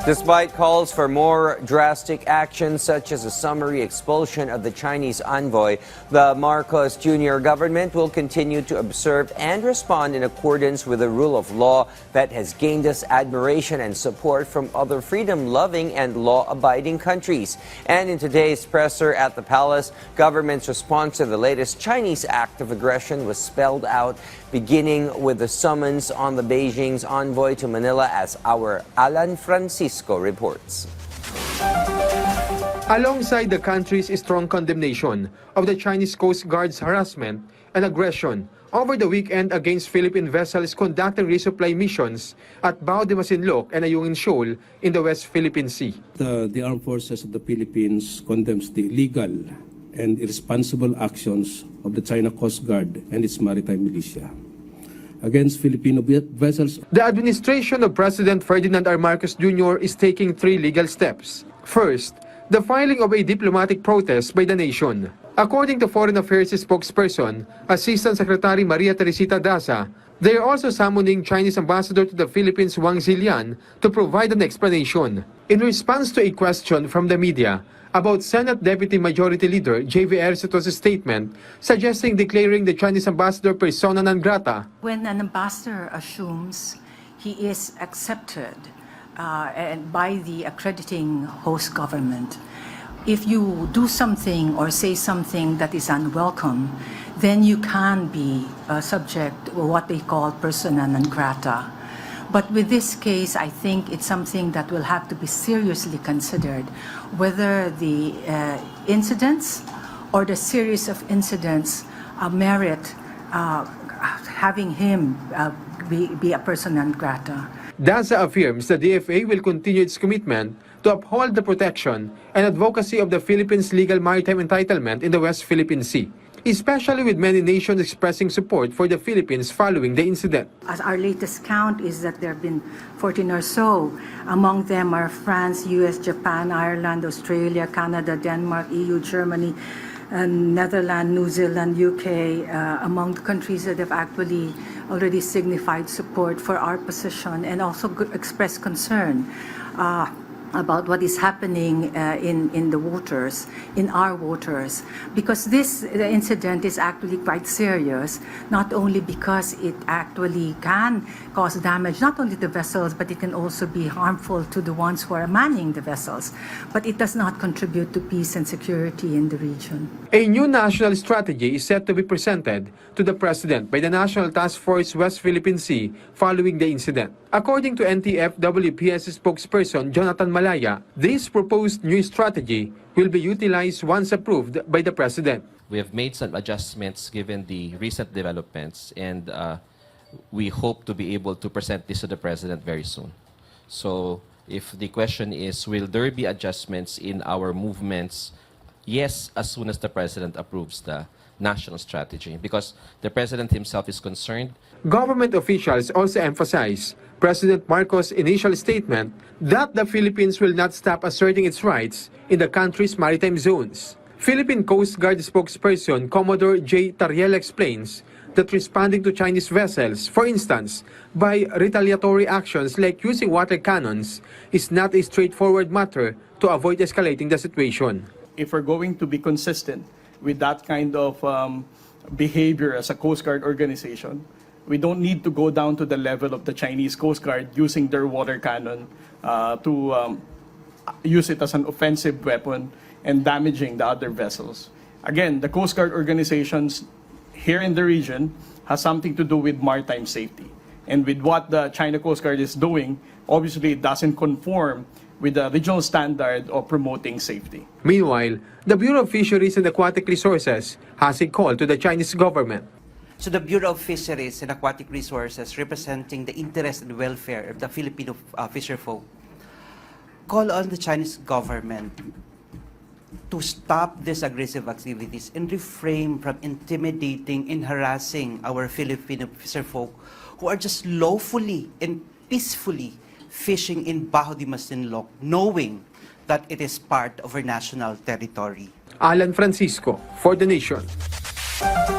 Despite calls for more drastic action, such as a summary expulsion of the Chinese envoy, the Marcos Jr. government will continue to observe and respond in accordance with the rule of law that has gained us admiration and support from other freedom-loving and law-abiding countries. And in today's presser at the palace, government's response to the latest Chinese act of aggression was spelled out, beginning with the summons on the Beijing's envoy to Manila, as our Alan Francisco reports. Alongside the country's strong condemnation of the Chinese Coast Guard's harassment and aggression over the weekend against Philippine vessels conducting resupply missions at Bao de Masinloc and Ayungin Shoal in the West Philippine Sea. The armed forces of the Philippines condemns the illegal and irresponsible actions of the China Coast Guard and its maritime militia against Filipino vessels. The administration of President Ferdinand R. Marcos Jr. is taking 3 legal steps. First, the filing of a diplomatic protest by the nation. According to Foreign Affairs spokesperson, Assistant Secretary Maria Teresita Daza, they are also summoning Chinese ambassador to the Philippines, Wang Zilian, to provide an explanation. In response to a question from the media about Senate Deputy Majority Leader J.V. Ercito's statement suggesting declaring the Chinese ambassador persona non grata. When an ambassador assumes he is accepted and by the accrediting host government, if you do something or say something that is unwelcome, then you can be subject to what they call persona non grata. But with this case, I think it's something that will have to be seriously considered, whether the incidents or the series of incidents merit having him be a persona non grata. Daza affirms the DFA will continue its commitment to uphold the protection and advocacy of the Philippines' legal maritime entitlement in the West Philippine Sea, especially with many nations expressing support for the Philippines following the incident. As our latest count is that there have been 14 or so. Among them are France, US, Japan, Ireland, Australia, Canada, Denmark, EU, Germany, Netherlands, New Zealand, UK, among the countries that have actually already signified support for our position and also expressed concern about what is happening in the waters, in our waters, because this incident is actually quite serious, not only because it actually can cause damage, not only to the vessels, but it can also be harmful to the ones who are manning the vessels, but it does not contribute to peace and security in the region. A new national strategy is set to be presented to the President by the National Task Force West Philippine Sea following the incident. According to NTF WPS spokesperson Jonathan Malaya, this proposed new strategy will be utilized once approved by the President. We have made some adjustments given the recent developments, and we hope to be able to present this to the President very soon. So if the question is, will there be adjustments in our movements? Yes, as soon as the President approves the national strategy, because the President himself is concerned. Government officials also emphasize President Marcos' initial statement that the Philippines will not stop asserting its rights in the country's maritime zones. Philippine Coast Guard spokesperson Commodore J. Tariel explains that responding to Chinese vessels, for instance, by retaliatory actions like using water cannons, is not a straightforward matter to avoid escalating the situation. If we're going to be consistent with that kind of behavior as a Coast Guard organization, we don't need to go down to the level of the Chinese Coast Guard using their water cannon to use it as an offensive weapon and damaging the other vessels. Again, the Coast Guard organizations here in the region has something to do with maritime safety. And with what the China Coast Guard is doing, obviously it doesn't conform with the regional standard of promoting safety. Meanwhile, the Bureau of Fisheries and Aquatic Resources has a call to the Chinese government. So the Bureau of Fisheries and Aquatic Resources, representing the interest and welfare of the Filipino fisherfolk, call on the Chinese government to stop these aggressive activities and refrain from intimidating and harassing our Filipino fisherfolk who are just lawfully and peacefully fishing in Bao de Masinloc, knowing that it is part of our national territory. Alan Francisco for The Nation.